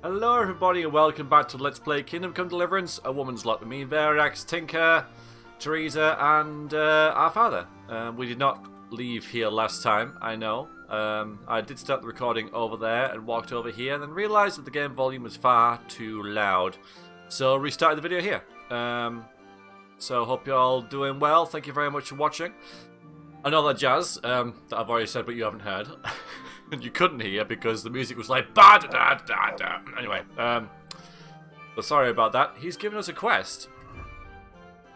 Hello everybody and welcome back to Let's Play Kingdom Come Deliverance, A Woman's Lot with me, Veriax, Tinker, Teresa and our father. We did not leave here last time, I know. I did start the recording over there and walked over here and then realised that the game volume was far too loud. So restarted the video here. So hope you're all doing well, thank you very much for watching. I know that jazz that I've already said but you haven't heard. And you couldn't hear because the music was like ba da da da da. Anyway, but sorry about that. He's given us a quest.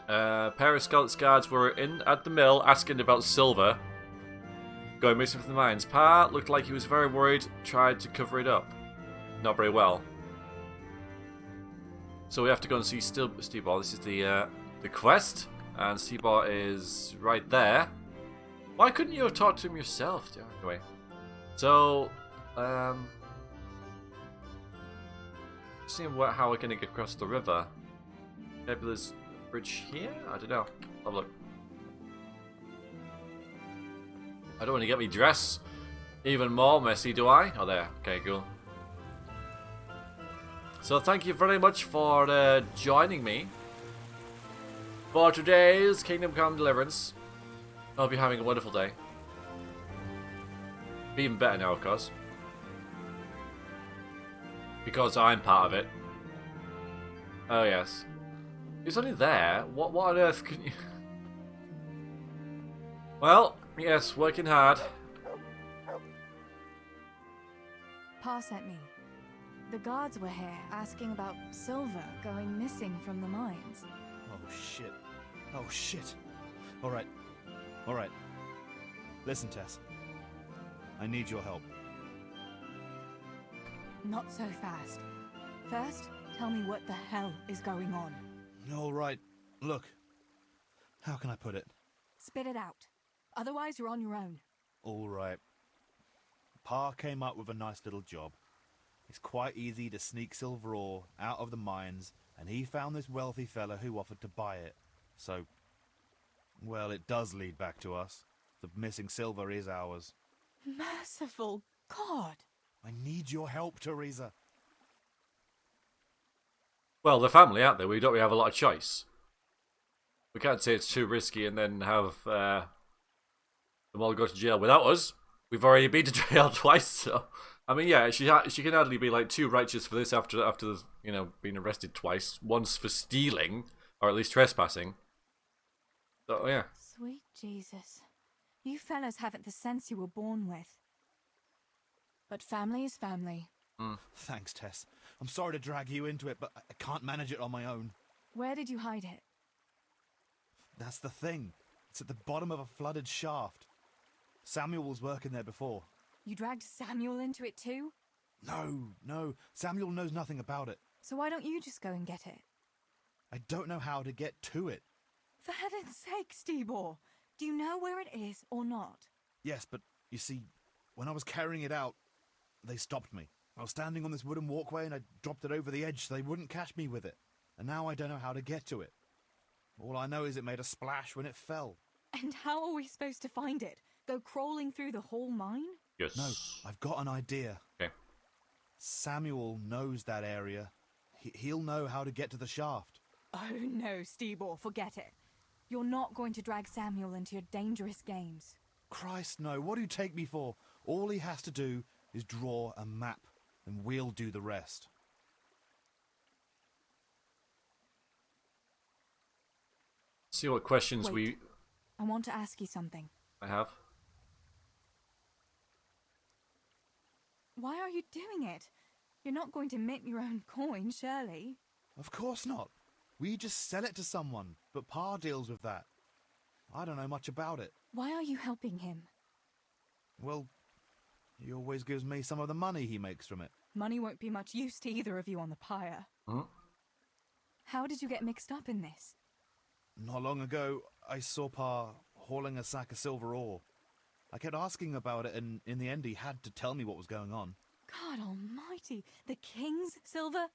Pair of Scout's guards were in at the mill asking about silver going missing from the mines. Pa looked like he was very worried. Tried to cover it up. Not very well. So we have to go and see Steeball. This is the quest, and Steeball is right there. Why couldn't you have talked to him yourself? Anyway. So, seeing how we're going to get across the river. Maybe there's a bridge here? I don't know. Have a look. I don't want to get me dress even more messy, do I? Oh, there. Okay, cool. So, thank you very much for joining me for today's Kingdom Come Deliverance. I hope you're having a wonderful day. Even better now, of course. Because I'm part of it. Oh, yes. It's only there. What on earth can you... Well, yes, working hard. Pa sent me. The guards were here asking about silver going missing from the mines. Oh, shit. Oh, shit. Alright. Alright. Listen, Tess. I need your help. Not so fast. First, tell me what the hell is going on. All right. Look. How can I put it? Spit it out. Otherwise, you're on your own. All right. Pa came up with a nice little job. It's quite easy to sneak silver ore out of the mines, and he found this wealthy fella who offered to buy it. So, well, it does lead back to us. The missing silver is ours. Merciful God! I need your help, Teresa. Well, they're family, aren't they? We don't really have a lot of choice. We can't say it's too risky and then have them all go to jail without us. We've already been to jail twice, so... I mean, yeah, she can hardly be, like, too righteous for this after you know, being arrested twice. Once for stealing, or at least trespassing. So, yeah. Sweet Jesus. You fellas haven't the sense you were born with. But family is family. Thanks, Tess. I'm sorry to drag you into it, but I can't manage it on my own. Where did you hide it? That's the thing. It's at the bottom of a flooded shaft. Samuel was working there before. You dragged Samuel into it too? No. Samuel knows nothing about it. So why don't you just go and get it? I don't know how to get to it. For heaven's sake, Steebor! Do you know where it is or not? Yes, but you see, when I was carrying it out, they stopped me. I was standing on this wooden walkway and I dropped it over the edge so they wouldn't catch me with it. And now I don't know how to get to it. All I know is it made a splash when it fell. And how are we supposed to find it? Go crawling through the whole mine? Yes. No, I've got an idea. Okay. Samuel knows that area. He'll know how to get to the shaft. Oh no, Steebor, forget it. You're not going to drag Samuel into your dangerous games. Christ, no. What do you take me for? All he has to do is draw a map, and we'll do the rest. See what questions Wait. I want to ask you something. I have. Why are you doing it? You're not going to mint your own coin, surely? Of course not. We just sell it to someone, but Pa deals with that. I don't know much about it. Why are you helping him? Well, he always gives me some of the money he makes from it. Money won't be much use to either of you on the pyre. How did you get mixed up in this? Not long ago, I saw Pa hauling a sack of silver ore. I kept asking about it, and in the end he had to tell me what was going on. God almighty, the king's silver?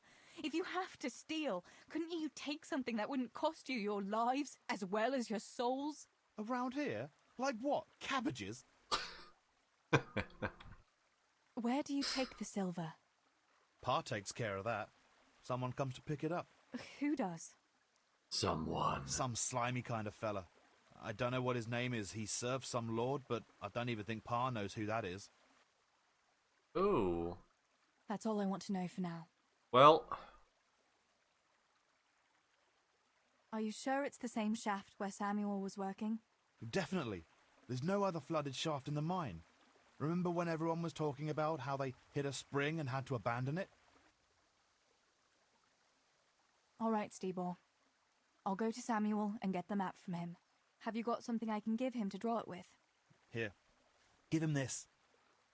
If you have to steal, couldn't you take something that wouldn't cost you your lives as well as your souls? Around here? Like what? Cabbages? Where do you take the silver? Pa takes care of that. Someone comes to pick it up. Who does? Someone. Some slimy kind of fella. I don't know what his name is. He serves some lord, but I don't even think Pa knows who that is. Ooh. That's all I want to know for now. Well, Are you sure it's the same shaft where Samuel was working? Definitely. There's no other flooded shaft in the mine. Remember when everyone was talking about how they hit a spring and had to abandon it? All right, Steebor. I'll go to Samuel and get the map from him. Have you got something I can give him to draw it with? Here. Give him this.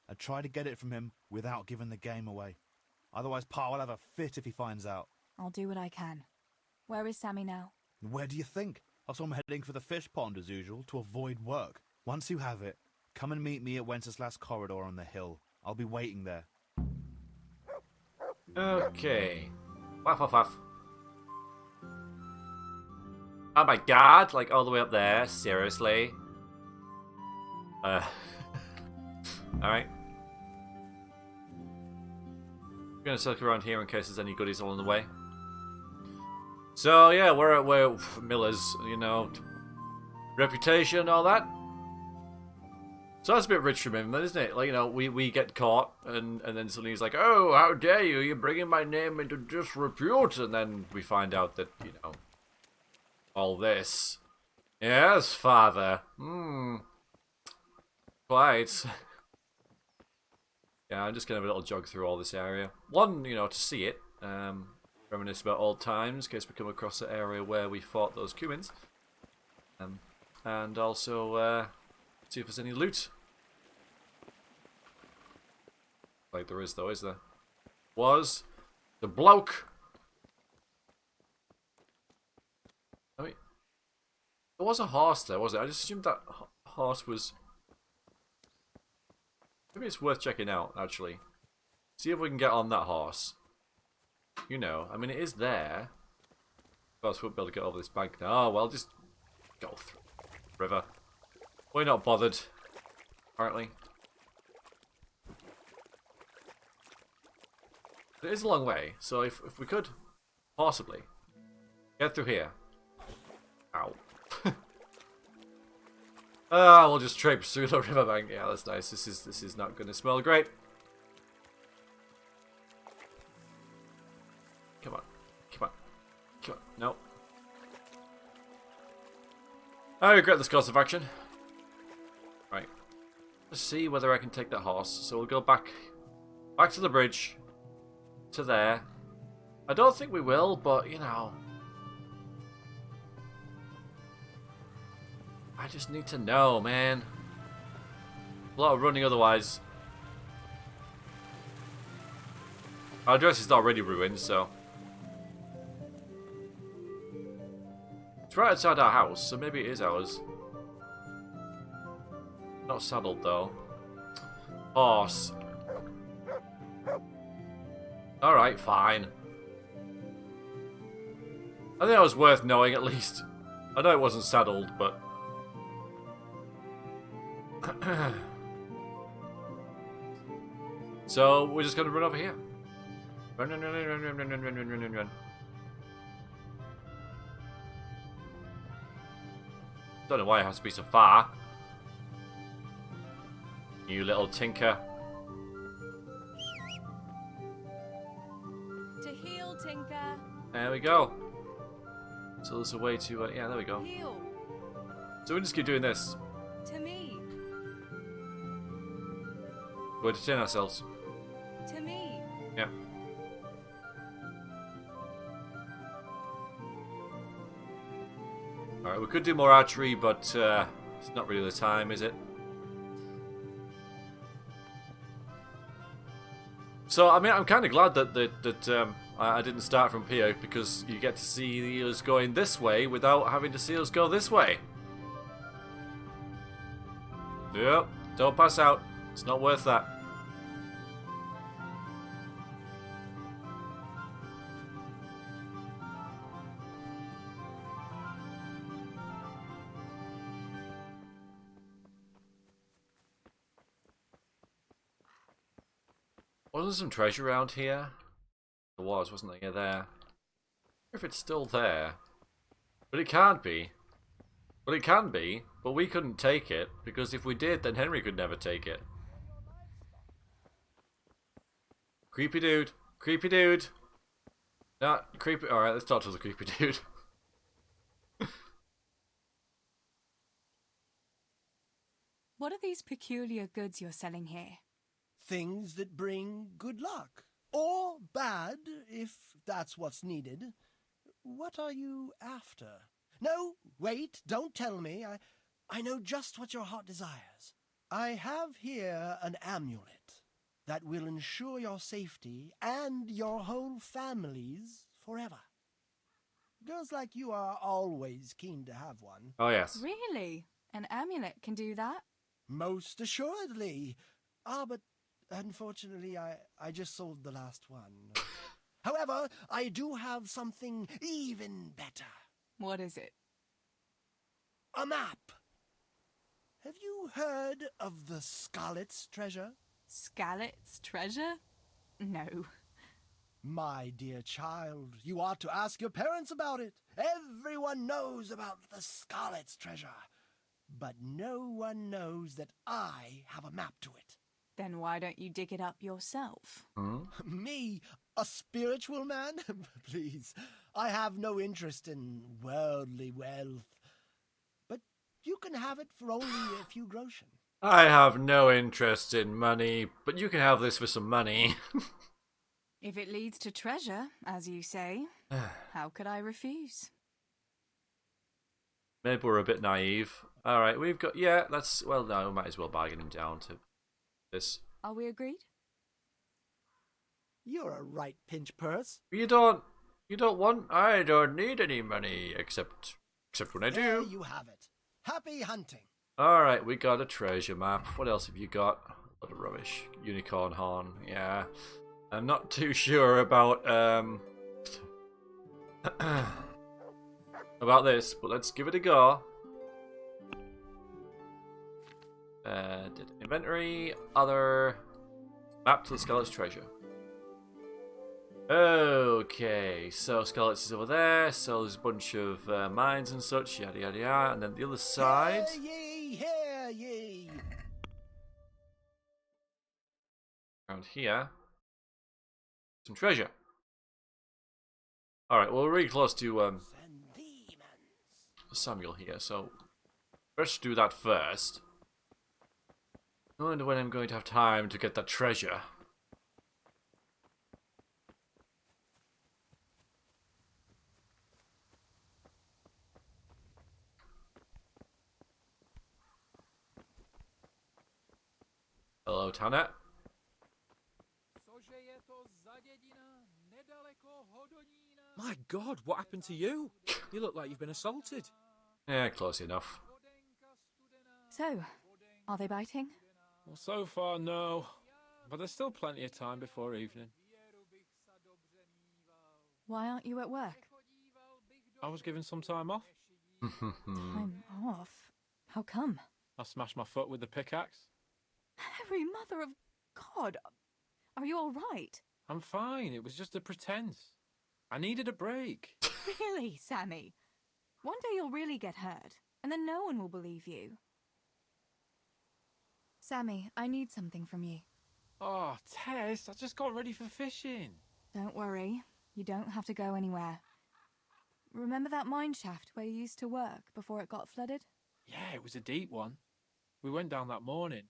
I try to get it from him without giving the game away. Otherwise, Pa will have a fit if he finds out. I'll do what I can. Where is Sammy now? Where do you think? I saw him heading for the fish pond as usual to avoid work. Once you have it, come and meet me at Wenceslas Corridor on the hill. I'll be waiting there. okay. Waff, waff, waff. Oh my god, like all the way up there? Seriously? Alright. I'm gonna circle around here in case there's any goodies along the way. So yeah, we're Miller's, you know, reputation, all that. So that's a bit rich from him, isn't it? Like, you know, we get caught, and then suddenly he's like, oh, how dare you, you're bringing my name into disrepute, and then we find out that, you know, all this. Yes, father. Quite. Yeah, I'm just gonna have a little jog through all this area. One, you know, to see it, reminisce about old times, in case we come across the area where we fought those Cumans. And also, see if there's any loot. Like there is though, is there? Was the bloke. I mean, there was a horse there, was it? I just assumed that horse was... Maybe it's worth checking out, actually. See if we can get on that horse. You know, I mean, it is there. Of course, we won't be able to get over this bank now. Oh, well, just go through the river. We're not bothered, apparently. It is a long way, so if we could possibly get through here. Ow. We'll just traipse through the riverbank. Yeah, that's nice. This is not going to smell great. Come on. Come on. Come on. No. I regret this course of action. Right. Let's see whether I can take that horse. So we'll go back to the bridge. To there. I don't think we will, but, you know. I just need to know, man. A lot of running otherwise. Our address is already ruined, so. It's right outside our house, so maybe it is ours. Not saddled, though. Horse. Alright, fine. I think that was worth knowing, at least. I know it wasn't saddled, but... So, we're just gonna run over here. Run, run, run, run, run, run, run, run, run, run, run, run. Don't know why it has to be so far. You little tinker. To heal, Tinker. There we go. So there's a way to, yeah, there we go. Heal. So we just keep doing this. To me. We're to turn ourselves. To me. Yeah. Alright, we could do more archery, but it's not really the time, is it? So, I mean, I'm kind of glad that I didn't start from here, because you get to see us going this way without having to see us go this way. Yep, don't pass out. It's not worth that. Wasn't some treasure around here? There was, wasn't there? Yeah, there. I wonder if it's still there. But it can't be. Well, it can be, but we couldn't take it, because if we did, then Henry could never take it. Creepy dude. Creepy dude. Not creepy. Alright, let's talk to the creepy dude. What are these peculiar goods you're selling here? Things that bring good luck. Or bad, if that's what's needed. What are you after? No, wait, don't tell me. I know just what your heart desires. I have here an amulet that will ensure your safety and your whole family's forever. Girls like you are always keen to have one. Oh, yes. Really? An amulet can do that? Most assuredly. But unfortunately, I just sold the last one. However, I do have something even better. What is it? A map. Have you heard of the Scarlet's treasure? Scarlet's treasure? No. My dear child, you ought to ask your parents about it. Everyone knows about the Scarlet's treasure. But no one knows that I have a map to it. Then why don't you dig it up yourself? Hmm? Me, a spiritual man? Please, I have no interest in worldly wealth. But you can have it for only a few groschen. I have no interest in money, but you can have this for some money. If it leads to treasure, as you say, how could I refuse? Maybe we're a bit naive. Alright, we've got... Yeah, that's... Well, no, we might as well bargain him down to this. Are we agreed? You're a right pinch purse. You don't want... I don't need any money, except when I There do. you have it. Happy hunting. Alright, we got a treasure map. What else have you got? A lot of rubbish. Unicorn horn, yeah. I'm not too sure about, about this, but let's give it a go. Inventory, other, map to the Scarlet's treasure. Okay, so Scarlet's is over there, so there's a bunch of mines and such, yada yada yada, and then the other side. Hear ye. Around here. Some treasure. Alright, well, we're really close to And demons. Samuel here, so let's do that first. I wonder when I'm going to have time to get that treasure. Hello, Tanner. My God, what happened to you? You look like you've been assaulted. Yeah, close enough. So, are they biting? Well, so far, no. But there's still plenty of time before evening. Why aren't you at work? I was given some time off. Time off? How come? I smashed my foot with the pickaxe. Harry, mother of God! Are you all right? I'm fine, it was just a pretense. I needed a break. Really, Sammy? One day you'll really get hurt, and then no one will believe you. Sammy, I need something from you. Oh, Tess, I just got ready for fishing. Don't worry, you don't have to go anywhere. Remember that mine shaft where you used to work before it got flooded? Yeah, it was a deep one. We went down that morning,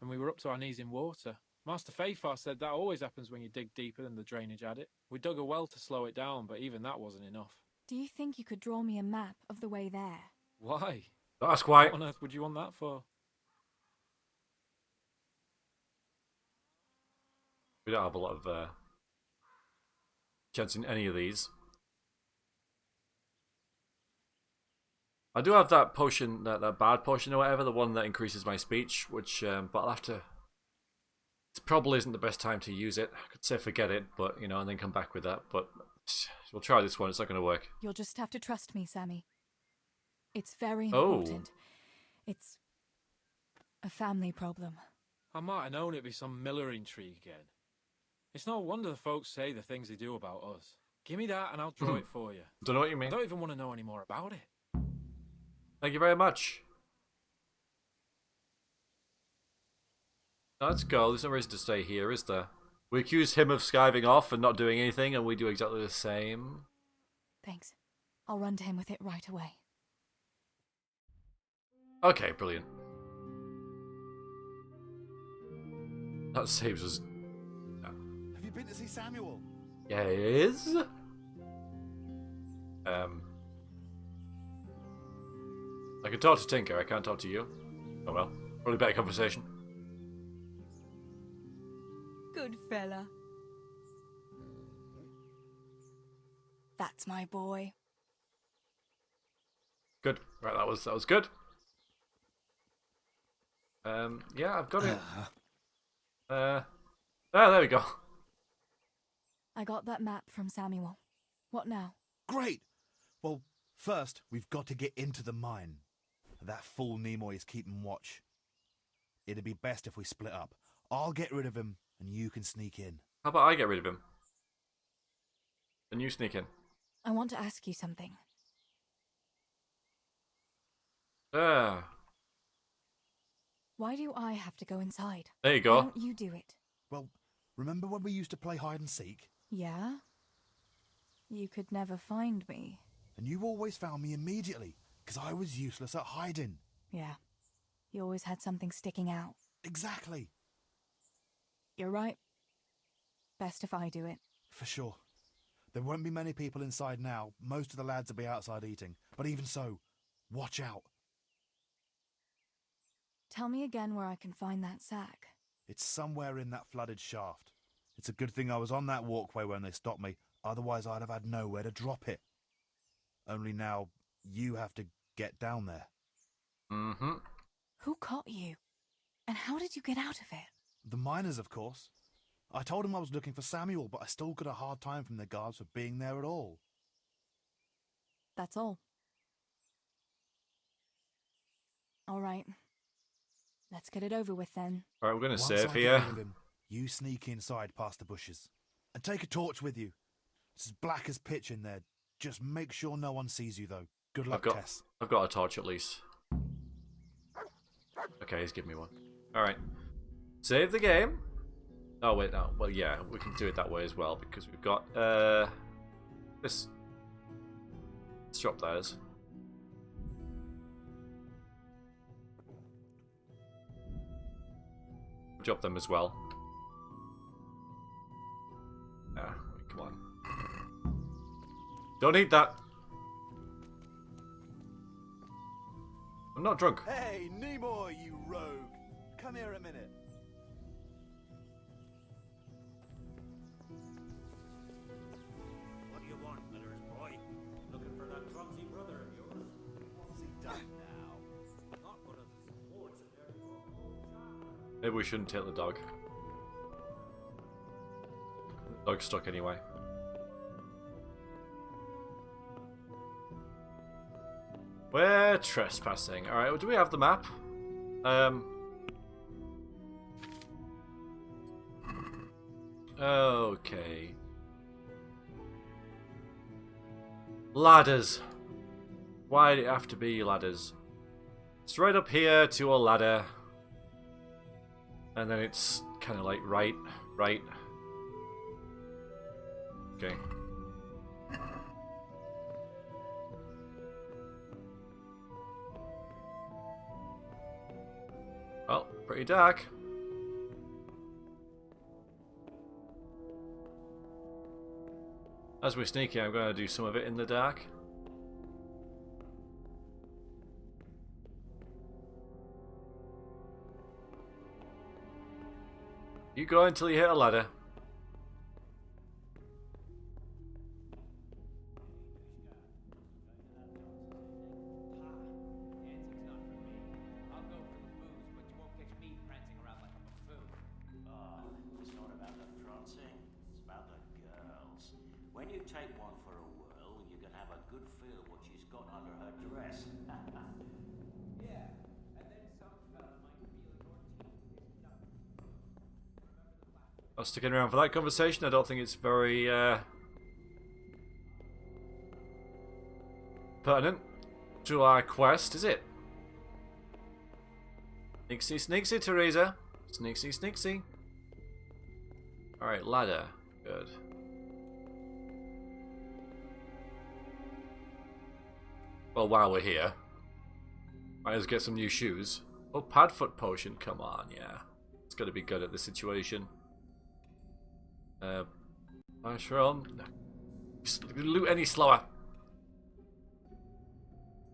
and we were up to our knees in water. Master Fafar said that always happens when you dig deeper than the drainage had it. We dug a well to slow it down, but even that wasn't enough. Do you think you could draw me a map of the way there? Why? That's quite... What on earth would you want that for? We don't have a lot of chance in any of these. I do have that potion, that bad potion or whatever, the one that increases my speech, which, but I'll have to... It probably isn't the best time to use it. I could say forget it, but, you know, and then come back with that, but we'll try this one, it's not going to work. You'll just have to trust me, Sammy. It's very Oh. important. It's a family problem. I might have known it'd be some miller intrigue again. It's no wonder the folks say the things they do about us. Give me that and I'll draw it for you. Don't know what you I mean. don't even want to know any more about it. Thank you very much. Let's go. There's no reason to stay here, is there? We accuse him of skiving off and not doing anything, and we do exactly the same. Thanks. I'll run to him with it right away. Okay, brilliant. That saves us. Have you been to see Samuel? Yes. I can talk to Tinker. I can't talk to you. Oh well. Probably better conversation. Good fella. That's my boy. Good. Right, that was good. Yeah, I've got it. There we go. I got that map from Samuel. What now? Great! Well, first, we've got to get into the mine. That fool Nimoy is keeping watch. It'd be best if we split up. I'll get rid of him, and you can sneak in. How about I get rid of him? And you sneak in. I want to ask you something. There Why do I have to go inside? you Why go. don't you do it? Well, remember when we used to play hide and seek? Yeah? You could never find me. And you always found me immediately, because I was useless at hiding. Yeah. You always had something sticking out. Exactly. You're right. Best if I do it. For sure. There won't be many people inside now. Most of the lads will be outside eating. But even so, watch out. Tell me again where I can find that sack. It's somewhere in that flooded shaft. It's a good thing I was on that walkway when they stopped me. Otherwise, I'd have had nowhere to drop it. Only now, you have to get down there. Mm-hmm. Who caught you? And how did you get out of it? The miners, of course. I told them I was looking for Samuel, but I still got a hard time from the guards for being there at all. That's all. All right. Let's get it over with then. Alright, we're gonna Once save I here. get rid of him, you sneak inside past the bushes. And take a torch with you. It's as black as pitch in there. Just make sure no one sees you, though. Good luck, Tess. I've got a torch at least. Okay, he's giving me one. Alright. Save the game. Oh wait, no. Well yeah, we can do it that way as well because we've got this. Let's drop those. Drop them as well. Ah, come on. Don't eat that. I'm not drunk. Hey, Nimoy, you rogue! Come here a minute. What do you want, Miller's boy? Looking for that clumsy brother of yours? What's he done now? Not one of the sports in there. Maybe we shouldn't take the dog. Dog's stuck anyway. We're trespassing. Alright, well, do we have the map? Okay. Ladders. Why do it have to be ladders? Straight up here to a ladder. And then it's kind of like right. Okay. Well, pretty dark. As we're sneaking, I'm going to do some of it in the dark. You go until you hit a ladder. It's not about the fronting, it's about the girls. When you take one for a whirl, you can have a good feel what she's got under her dress. Yeah, and then some fella might feel your teeth is nothing. Remember the black Not sticking around for that conversation. I don't think it's very pertinent to our quest, is it? Sneaksy, sneaksy, Teresa. Sneaksy, sneaksy. Alright, ladder. Good. Well, while we're here, might as well get some new shoes. Oh, Padfoot potion. Come on, yeah. It's got to be good at this situation. Mushroom. No. Loot any slower.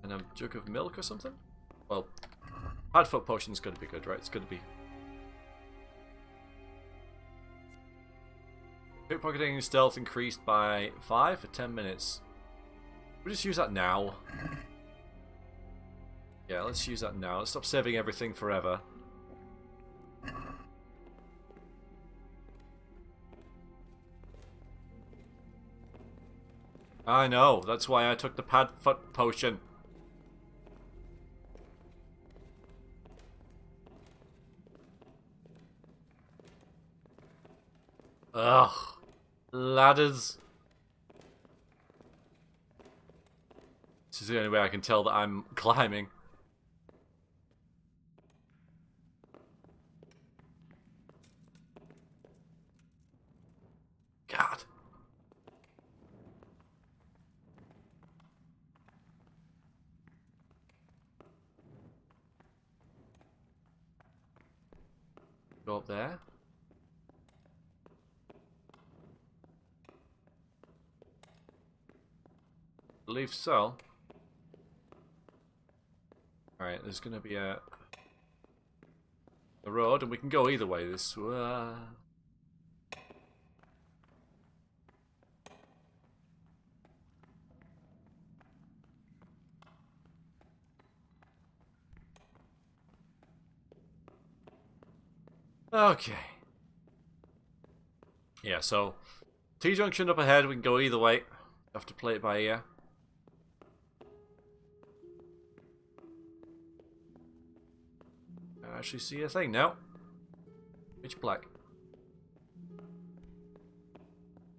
And a jug of milk or something? Well, Padfoot potion's got to be good, right? It's got to be. Pickpocketing stealth increased by 5 for 10 minutes. We'll just use that now. Yeah, let's use that now. Let's stop saving everything forever. I know, that's why I took the Padfoot potion. Ugh. Ladders. This is the only way I can tell that I'm climbing. God. Go up there. Believe so. Alright, there's gonna be a road, and we can go either way. This okay. Yeah, so T-junction up ahead. We can go either way. Have to play it by ear. I actually see a thing now. Pitch black.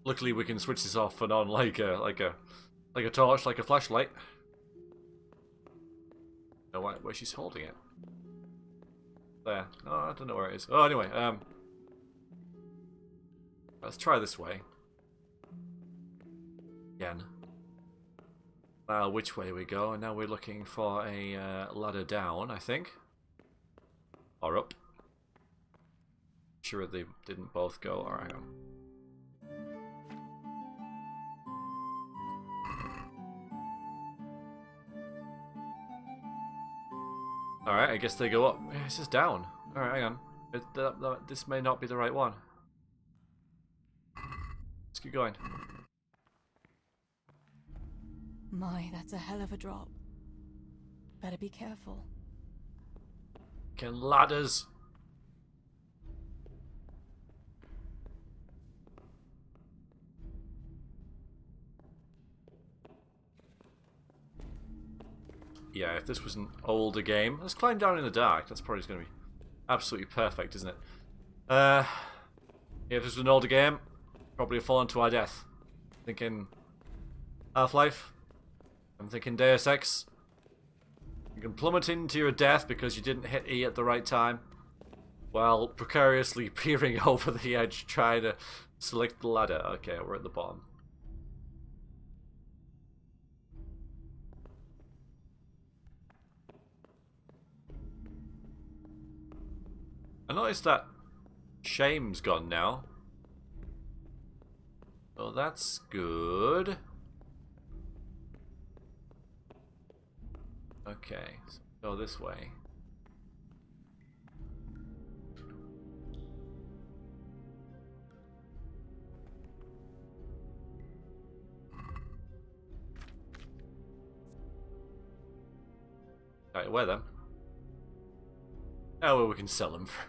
Luckily, we can switch this off and on like a torch, like a flashlight. No, where she's holding it. There. No, I don't know where it is. Oh, anyway, let's try this way. Again. Well, which way we go? Now we're looking for a ladder down, I think. Or up. Sure they didn't both go. Alright. Alright, I guess they go up. This is down. Alright, hang on. This may not be the right one. Let's keep going. My, that's a hell of a drop. Better be careful. Can ladders. Yeah, if this was an older game, let's climb down in the dark. That's probably going to be absolutely perfect, isn't it? Yeah, if this was an older game, probably have fallen to our death. Thinking Half-Life. I'm thinking Deus Ex. You can plummet into your death because you didn't hit E at the right time, while precariously peering over the edge trying to select the ladder. Okay, we're at the bottom. I noticed that shame's gone now. So that's good. Okay, so go this way. Alright, where then? Oh, well, we can sell them for.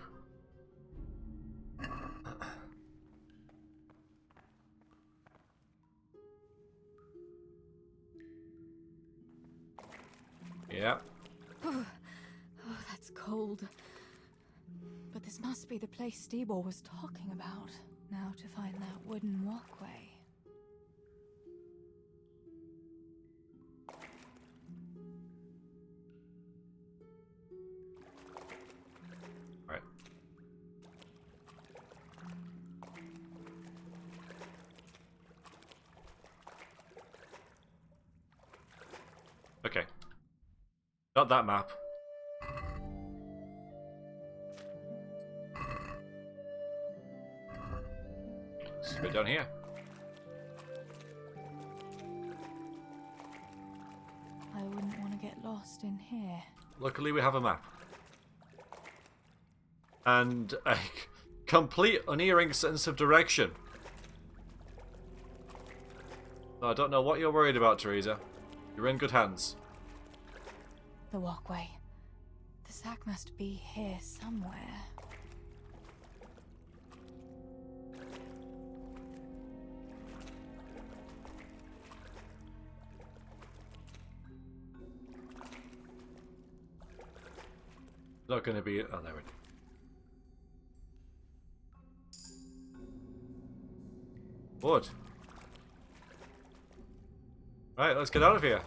Yeah. Oh, that's cold. But this This must be the place Stebor was talking about. Now to find that wooden walkway. Right. Okay. Got that map. Straight down here. I wouldn't want to get lost in here. Luckily, we have a map. And a complete unerring sense of direction. I don't know what you're worried about, Teresa. You're in good hands. The walkway. The sack must be here somewhere. Not going to be... Oh, there it is. Wood. Right, let's get out of here.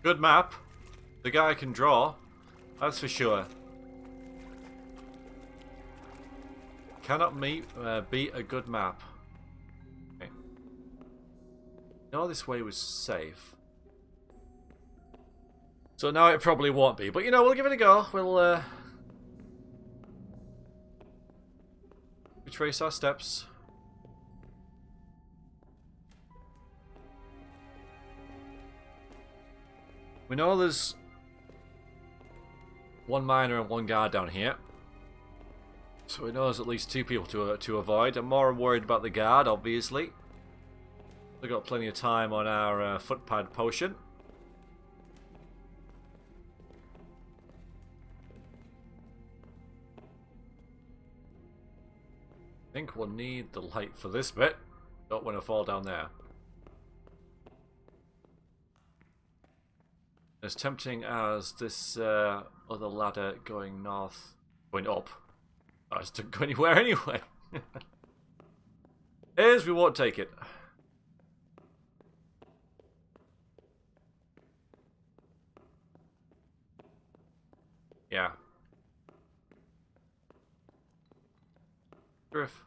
Good map. The guy can draw. That's for sure. Cannot beat a good map. Okay. No, this way was safe. So now it probably won't be. But you know, we'll give it a go. We'll retrace our steps. We know there's one miner and one guard down here. So we know there's at least two people to avoid. I'm more worried about the guard, obviously. We've got plenty of time on our footpad potion. I think we'll need the light for this bit. Don't want to fall down there. As tempting as this other ladder going north, going up. I just didn't go anywhere anyway. Is we won't take it. Yeah. Griff.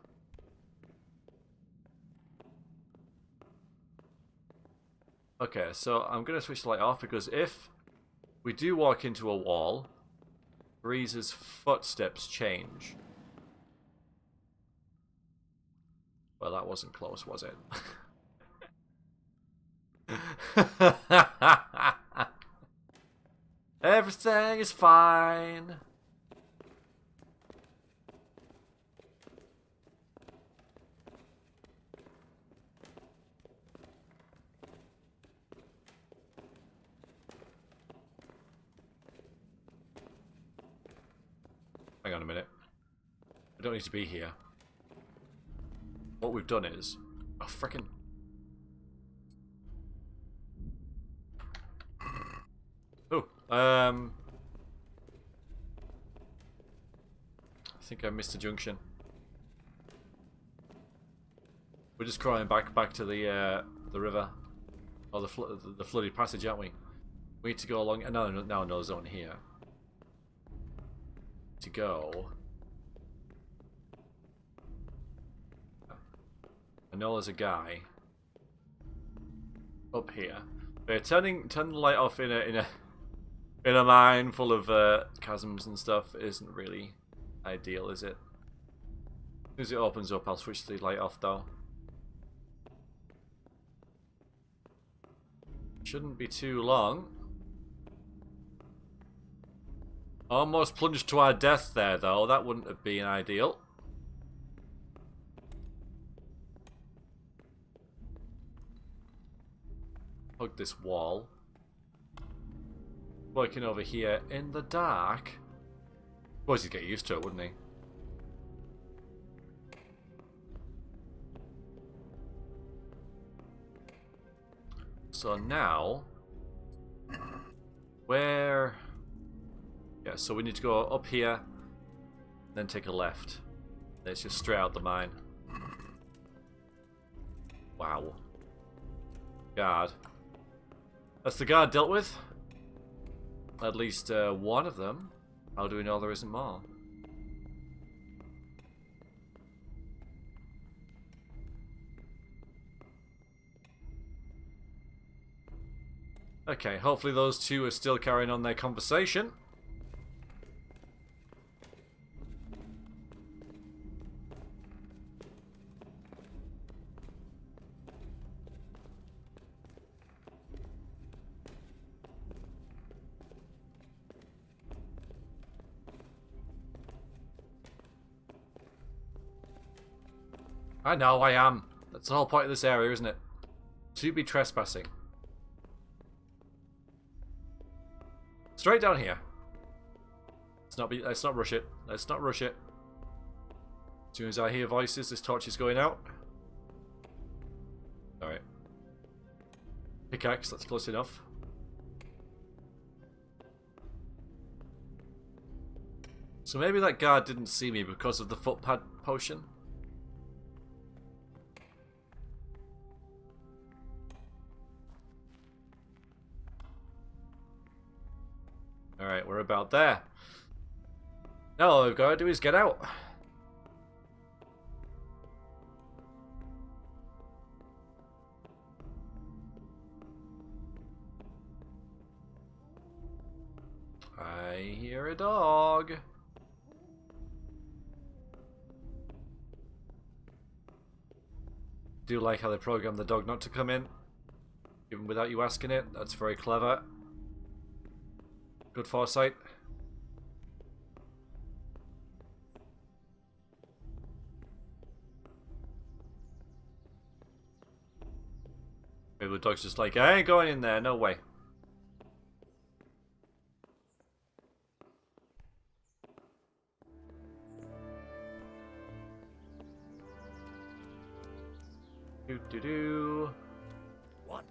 Okay, so I'm going to switch the light off because if we do walk into a wall, Breeze's footsteps change. Well, that wasn't close, was it? Everything is fine. Hang on a minute. I don't need to be here. What we've done is... Oh, frickin'... Oh, I think I missed a junction. We're just crawling back to the river. Or the flooded passage, aren't we? We need to go along... No zone here. To go... I know there's a guy up here. But turning the light off in a mine full of chasms and stuff isn't really ideal, is it? As it opens up, I'll switch the light off though. Shouldn't be too long. Almost plunged to our death there though. That wouldn't have been ideal. Hug this wall. Working over here in the dark. Suppose he'd get used to it, wouldn't he? So now, where? Yeah, so we need to go up here, then take a left. It's just straight out the mine. Wow. Guard. That's the guard dealt with. At least one of them. How do we know there isn't more? Okay, hopefully those two are still carrying on their conversation. I know, I am. That's the whole point of this area, isn't it? To be trespassing. Straight down here. Let's not rush it. Let's not rush it. As soon as I hear voices, this torch is going out. Alright. Pickaxe, that's close enough. So maybe that guard didn't see me because of the footpad potion. Alright, we're about there. Now all we've got to do is get out. I hear a dog. Do like how they programmed the dog not to come in, even without you asking it. That's very clever. Good foresight. Maybe the dog's just like, I ain't going in there, no way. Do do do. What?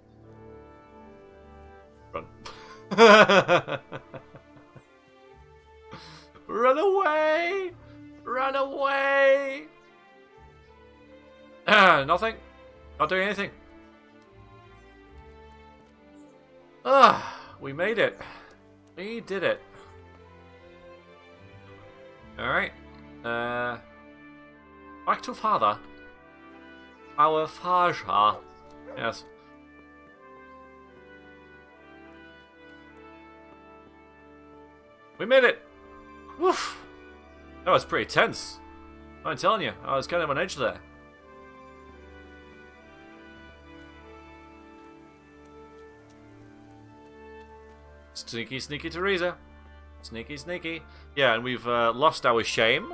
Run. Run away! Run away! Nothing. Not doing anything. We made it. We did it. Alright. Back to father. Our father. Yes. We made it! Woof! That was pretty tense. I'm telling you, I was kind of on edge there. Sneaky, sneaky Teresa. Sneaky, sneaky. Yeah, and we've lost our shame.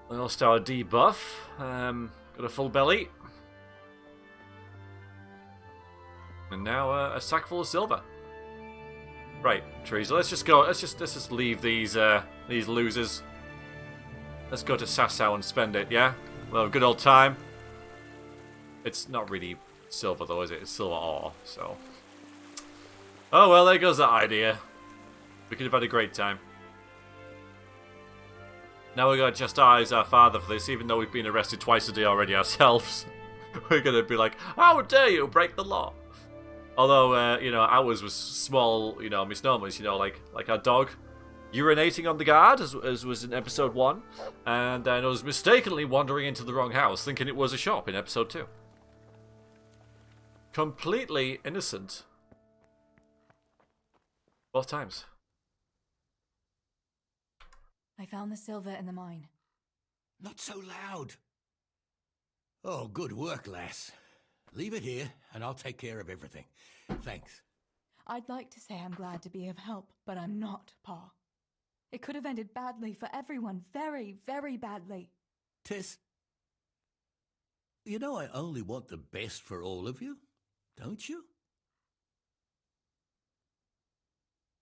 We lost our debuff. Got a full belly. And now a sack full of silver. Right, Teresa, let's just go. Let's just leave these losers. Let's go to Sasau and spend it, yeah? We'll have a good old time. It's not really silver though, is it? It's silver ore, so. Oh well, there goes that idea. We could have had a great time. Now we're gonna chastise our father for this, even though we've been arrested twice a day already ourselves. We're gonna be like, how dare you break the law? Although, you know, ours was small, you know, misnomers, you know, like our dog urinating on the guard, as was in episode 1, and then us mistakenly wandering into the wrong house, thinking it was a shop in episode 2. Completely innocent. Both times. I found the silver in the mine. Not so loud. Oh, good work, lass. Leave it here, and I'll take care of everything. Thanks. I'd like to say I'm glad to be of help, but I'm not, Pa. It could have ended badly for everyone. Very, very badly. Tess, you know I only want the best for all of you, don't you?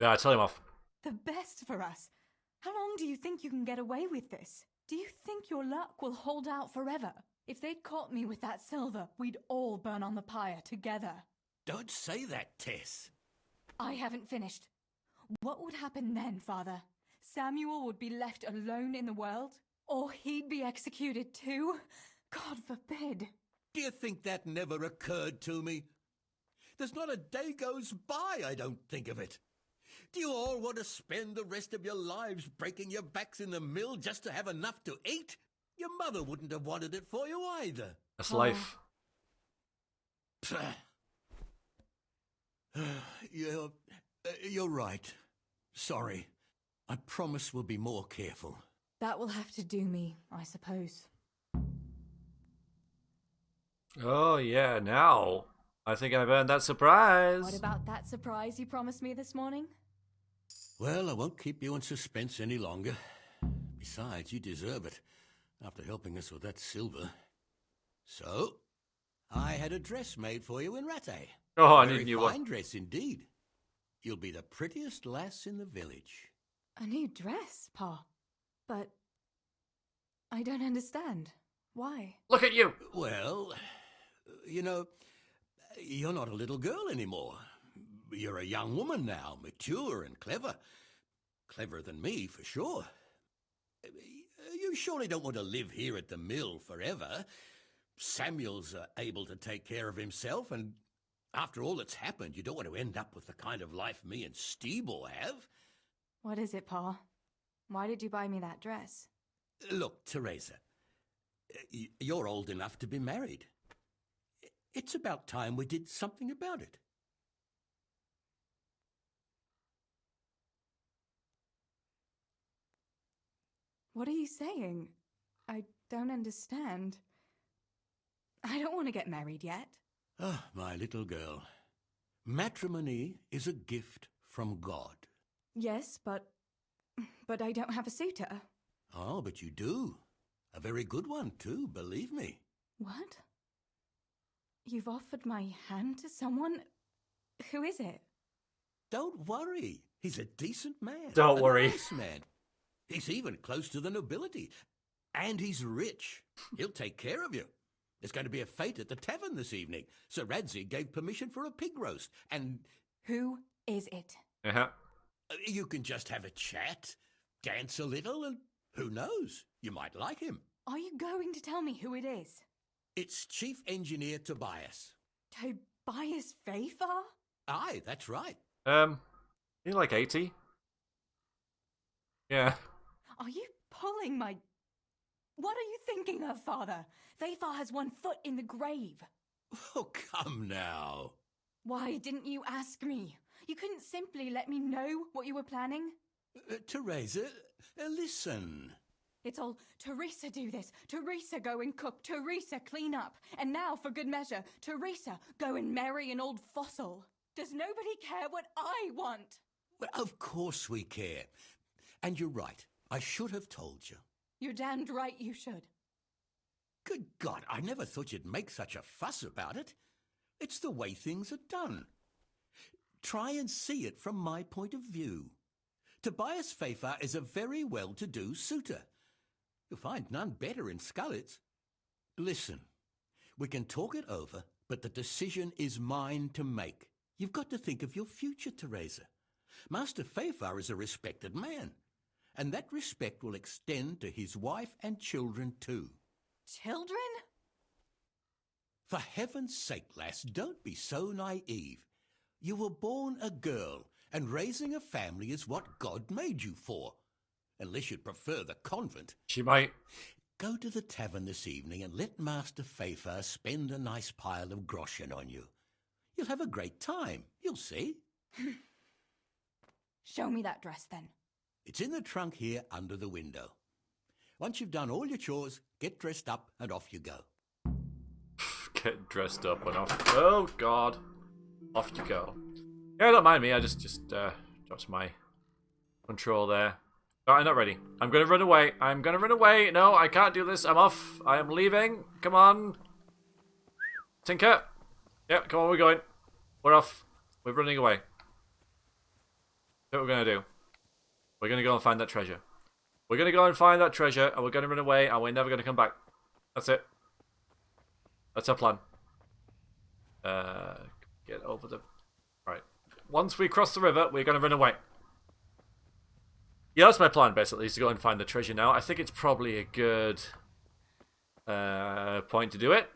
Yeah, tell him off. The best for us? How long do you think you can get away with this? Do you think your luck will hold out forever? If they'd caught me with that silver, we'd all burn on the pyre together. Don't say that, Tess. I haven't finished. What would happen then, Father? Samuel would be left alone in the world? Or he'd be executed too? God forbid. Do you think that never occurred to me? There's not a day goes by I don't think of it. Do you all want to spend the rest of your lives breaking your backs in the mill just to have enough to eat? Your mother wouldn't have wanted it for you either. That's life. You're right. Sorry. I promise we'll be more careful. That will have to do me, I suppose. Oh, yeah, now I think I've earned that surprise. What about that surprise you promised me this morning? Well, I won't keep you in suspense any longer. Besides, you deserve it, after helping us with that silver. So, I had a dress made for you in Rattay. Oh, I need a Very new fine one. dress indeed. You'll be the prettiest lass in the village. A new dress, Pa. But I don't understand. Why? Look at you. Well, you know, you're not a little girl anymore. You're a young woman now, mature and clever. Cleverer than me, for sure. You surely don't want to live here at the mill forever. Samuel's able to take care of himself, and after all that's happened, you don't want to end up with the kind of life me and Steebor have. What is it, Pa? Why did you buy me that dress? Look, Teresa, you're old enough to be married. It's about time we did something about it. What are you saying? I don't understand. I don't want to get married yet. Ah, my little girl. Matrimony is a gift from God. Yes, but I don't have a suitor. Oh, but you do. A very good one, too, believe me. What? You've offered my hand to someone? Who is it? Don't worry. He's a decent man. Don't a worry. Nice man. He's even close to the nobility. And he's rich. He'll take care of you. There's going to be a fete at the tavern this evening. Sir Radzi gave permission for a pig roast. And Who is it? Uh-huh. you can just have a chat, dance a little, and who knows? You might like him. Are you going to tell me who it is? It's Chief Engineer Tobias. Tobias Fayfar? Aye, that's right. You're like 80. Yeah. Are you pulling my... What are you thinking of, Father? Fayfar has one foot in the grave. Oh, come now. Why didn't you ask me? You couldn't simply let me know what you were planning? Teresa, listen. It's all, Teresa do this, Teresa go and cook, Teresa clean up, and now, for good measure, Teresa go and marry an old fossil. Does nobody care what I want? Well, of course we care. And you're right. I should have told you. You're damned right you should. Good God, I never thought you'd make such a fuss about it. It's the way things are done. Try and see it from my point of view. Tobias Fayfar is a very well-to-do suitor. You'll find none better in Scullets. Listen, we can talk it over, but the decision is mine to make. You've got to think of your future, Teresa. Master Fayfar is a respected man, and that respect will extend to his wife and children too. Children? For heaven's sake, lass, don't be so naive. You were born a girl, and raising a family is what God made you for. Unless you'd prefer the convent. She might. Go to the tavern this evening and let Master Fayfar spend a nice pile of groschen on you. You'll have a great time, you'll see. Show me that dress, then. It's in the trunk here under the window. Once you've done all your chores, get dressed up and off you go. Get dressed up and off. Oh, God. Off you go. Yeah, don't mind me. I just dropped my control there. Oh, I'm not ready. I'm going to run away. I'm going to run away. No, I can't do this. I'm off. I am leaving. Come on. Tinker. Yep, come on, we're going. We're off. We're running away. What we're going to do. We're going to go and find that treasure. We're going to go and find that treasure, and we're going to run away, and we're never going to come back. That's it. That's our plan. Get over the... Right. Once we cross the river, we're going to run away. Yeah, that's my plan, basically, is to go and find the treasure now. I think it's probably a good point to do it.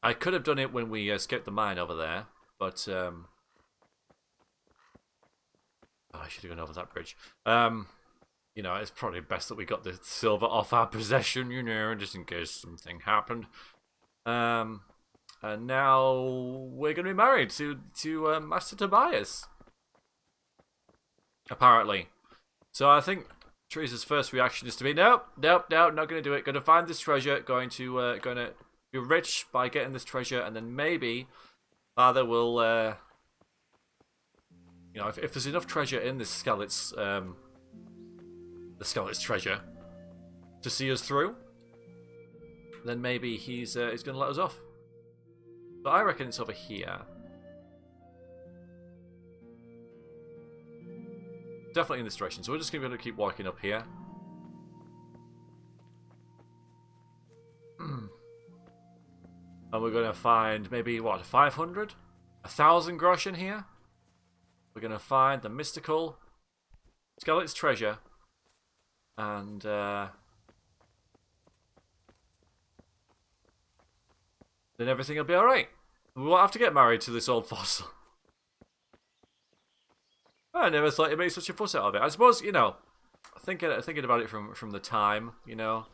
I could have done it when we escaped the mine over there, but... Oh, I should have gone over that bridge. You know, it's probably best that we got the silver off our possession, you know, just in case something happened. And now we're going to be married to Master Tobias. Apparently. So I think Teresa's first reaction is to be, nope, not going to do it. Going to find this treasure. Going to be rich by getting this treasure, and then maybe Father will, you know, if there's enough treasure in this skeleton's, the skeleton's treasure to see us through, then maybe he's going to let us off. But I reckon it's over here. Definitely in this direction. So we're just going to be able to keep walking up here. And we're going to find maybe, what, 500? 1,000 grosh in here? We're going to find the mystical skeleton's treasure. And, then everything will be alright. We won't have to get married to this old fossil. I never thought it made such a fuss out of it. I suppose, you know, thinking about it from the time, you know,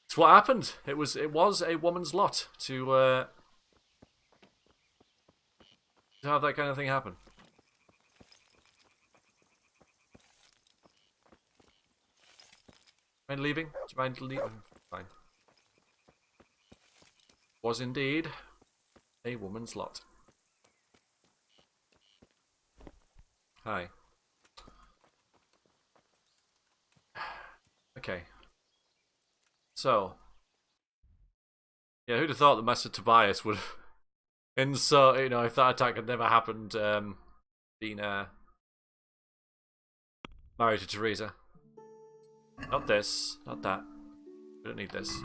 it's what happened. It was a woman's lot to have that kind of thing happen. Mind leaving? Do you mind leaving? Fine. Was indeed a woman's lot. Hi. Okay. So. Yeah, who'd have thought that Master Tobias would insert, you know, if that attack had never happened, been married to Teresa. Not this, not that. We don't need this.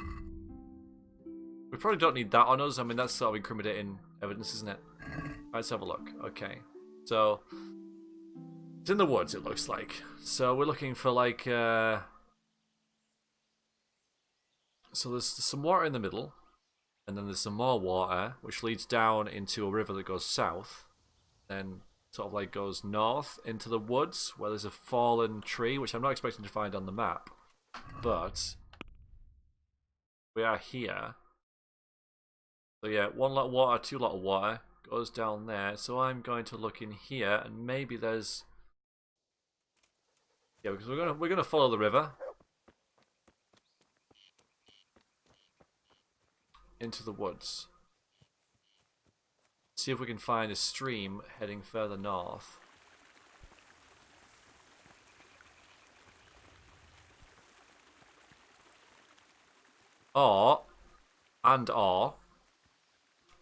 We probably don't need that on us. I mean, that's sort of incriminating evidence, isn't it? Let's have a look. Okay. So, it's in the woods, it looks like. So, we're looking for, like, so there's some water in the middle. And then there's some more water, which leads down into a river that goes south. Then, sort of like, goes north into the woods, where there's a fallen tree, which I'm not expecting to find on the map. But, we are here. So yeah, 1 lot of water, 2 lot of water goes down there. So I'm going to look in here, and maybe there's, yeah, because we're gonna follow the river into the woods. See if we can find a stream heading further north. Or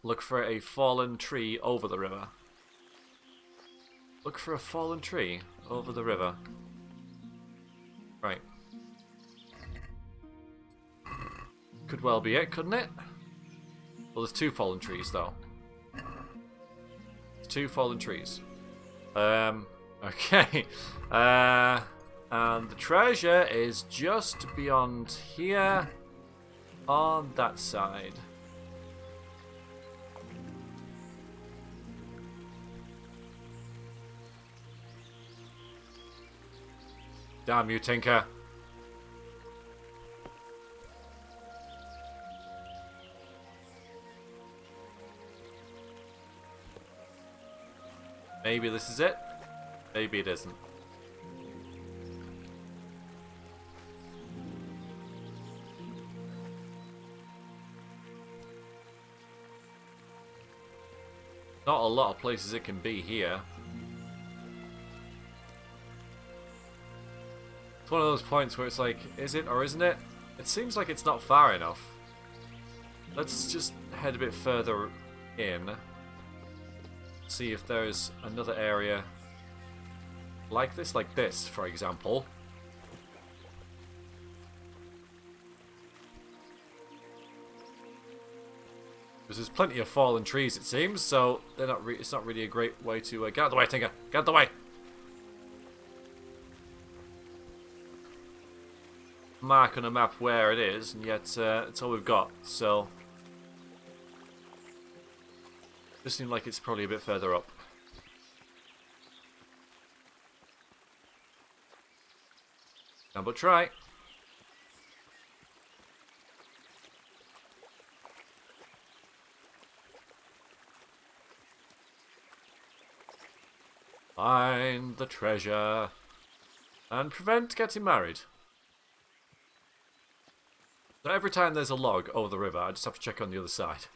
look for a fallen tree over the river. Look for a fallen tree over the river. Right. Could well be it, couldn't it? Well, there's 2 fallen trees, though. There's 2 fallen trees. Okay. And the treasure is just beyond here on that side. Damn you, Tinker. Maybe this is it. Maybe it isn't. Not a lot of places it can be here. It's one of those points where it's like, is it or isn't it? It seems like it's not far enough. Let's just head a bit further in. See if there's another area like this, for example. Because there's plenty of fallen trees, it seems, so they're not. It's not really a great way to get out of the way, Tinker. Get out of the way. Mark on a map where it is, and yet it's all we've got. So, this seems like it's probably a bit further up. But try. Find the treasure and prevent getting married. So every time there's a log over the river, I just have to check on the other side.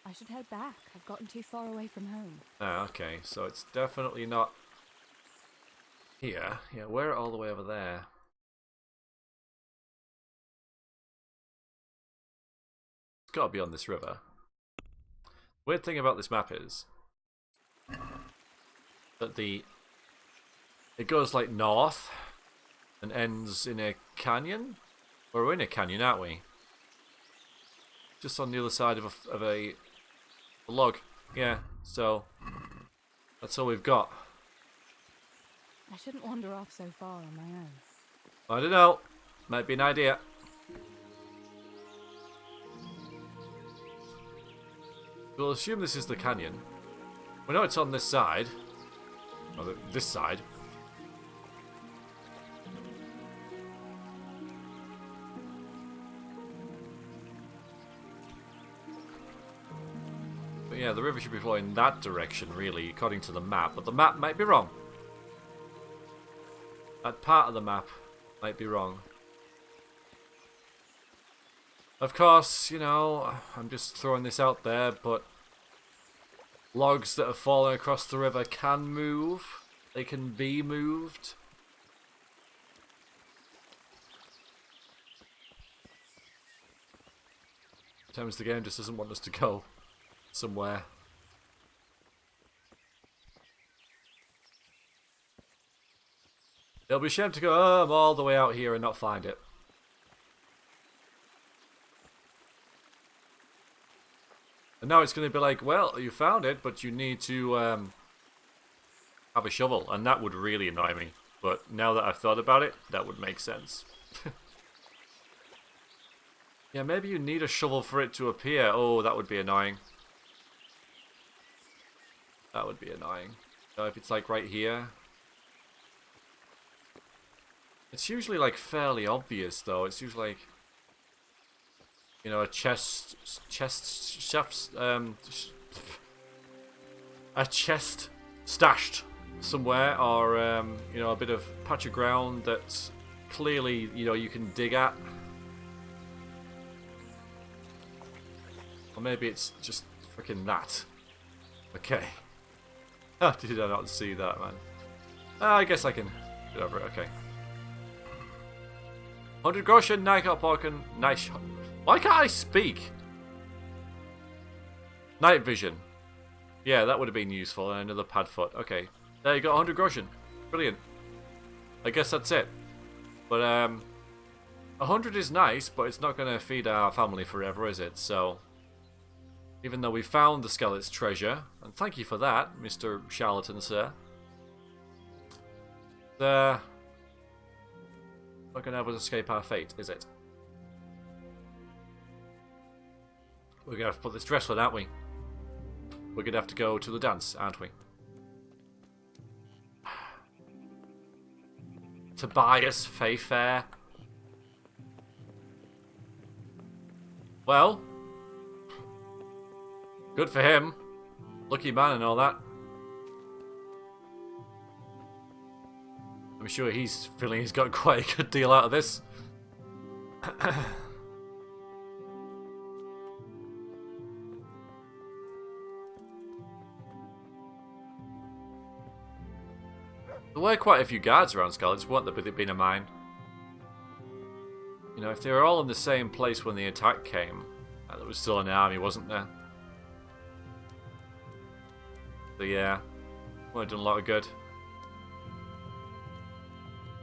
I should head back. I've gotten too far away from home. Ah, okay, so it's definitely not here. Yeah, we're all the way over there. It's got to be on this river. Weird thing about this map is that it goes like north and ends in a canyon. We're in a canyon, aren't we? Just on the other side of a log. Yeah, so that's all we've got. I shouldn't wander off so far on my own. I don't know. Might be an idea. We'll assume this is the canyon. We know it's on this side. Or this side. But yeah, the river should be flowing that direction, really, according to the map. But the map might be wrong. That part of the map might be wrong. Of course, you know, I'm just throwing this out there, but logs that have fallen across the river can move. They can be moved. Sometimes the game just doesn't want us to go somewhere. It'll be a shame to go all the way out here and not find it. And now it's going to be like, well, you found it, but you need to have a shovel. And that would really annoy me. But now that I've thought about it, that would make sense. Yeah, maybe you need a shovel for it to appear. Oh, that would be annoying. That would be annoying. So if it's like right here. It's usually like fairly obvious though. It's usually like, you know, a chest stashed somewhere, or you know, a bit of patch of ground that's clearly, you know, you can dig at. Or maybe it's just freaking that. Okay. How did I not see that, man? I guess I can get over it. Okay. 100 groschen, Nightparken, nice. Why can't I speak? Night vision. Yeah, that would have been useful. And another pad foot. Okay. There you go, 100 groschen. Brilliant. I guess that's it. But 100 is nice, but it's not going to feed our family forever, is it? So, even though we found the skeleton's treasure, and thank you for that, Mr. Charlatan, sir. Not going to have us escape our fate, is it? We're going to have to put this dress on, aren't we? We're going to have to go to the dance, aren't we? Tobias Fayfair. Well, good for him. Lucky man and all that. I'm sure he's feeling he's got quite a good deal out of this. There were quite a few guards around Scarlet's, weren't there, with it being a mine? You know, if they were all in the same place when the attack came, there was still an army, wasn't there? So yeah, would have done a lot of good.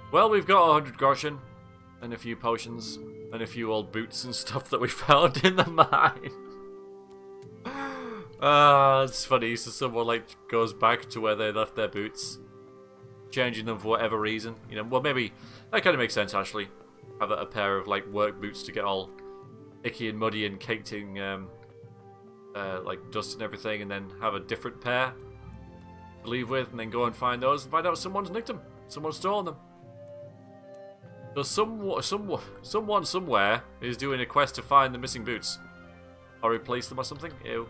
Well, we've got 100 groschen, and a few potions, and a few old boots and stuff that we found in the mine. It's funny. So someone like goes back to where they left their boots, changing them for whatever reason. You know, well maybe that kind of makes sense actually. Have a pair of like work boots to get all icky and muddy and caked in like dust and everything, and then have a different pair to leave with, and then go and find those and find out someone's nicked them, someone's stolen them. So someone somewhere is doing a quest to find the missing boots or replace them or something. Ew.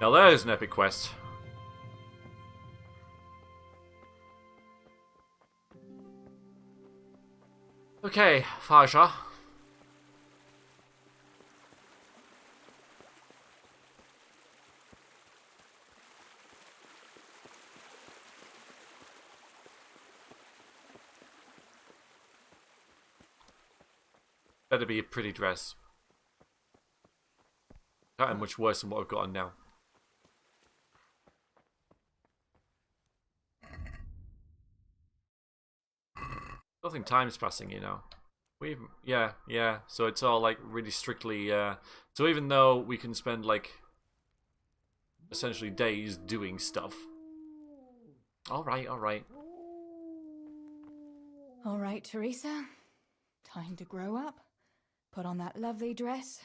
Now there's an epic quest. Okay, Faja. Better be a pretty dress. Can't have much worse than what I've got on now. Nothing time's passing, you know. Yeah. So it's all like really strictly. So even though we can spend like essentially days doing stuff. All right. All right, Teresa. Time to grow up. Put on that lovely dress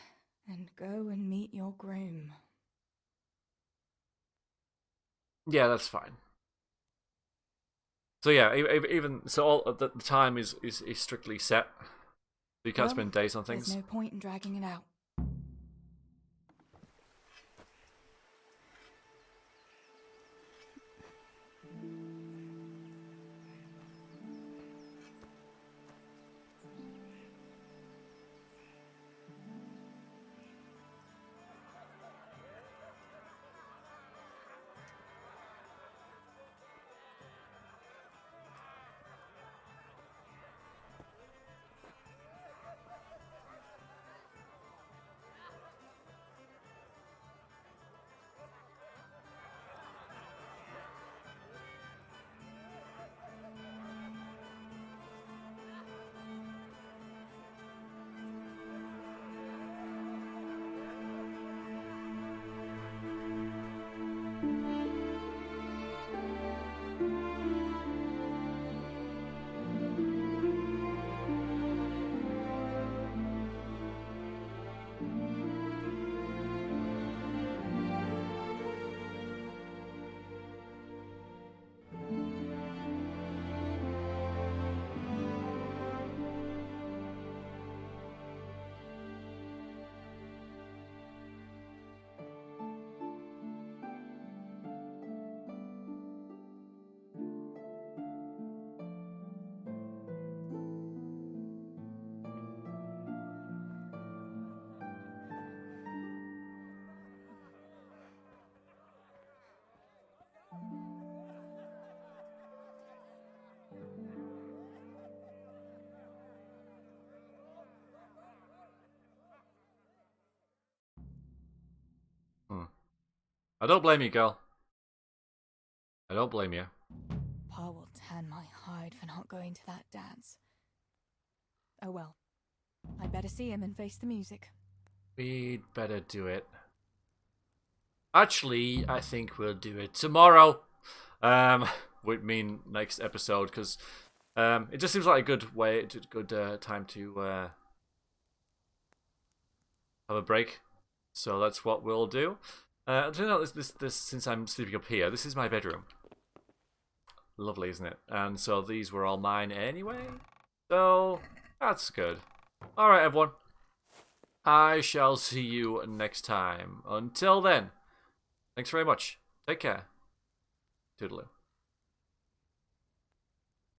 and go and meet your groom. Yeah, that's fine. So yeah, even so, all the time is strictly set. You can't spend days on things. There's no point in dragging it out. I don't blame you, girl. I don't blame you. Pa will tan my hide for not going to that dance. Oh well. I'd better see him and face the music. We'd better do it. Actually, I think we'll do it tomorrow. Would mean next episode, because it just seems like a good way, good time to have a break. So that's what we'll do. This since I'm sleeping up here, this is my bedroom. Lovely, isn't it? And so these were all mine anyway. So that's good. All right, everyone. I shall see you next time. Until then, thanks very much. Take care. Toodaloo.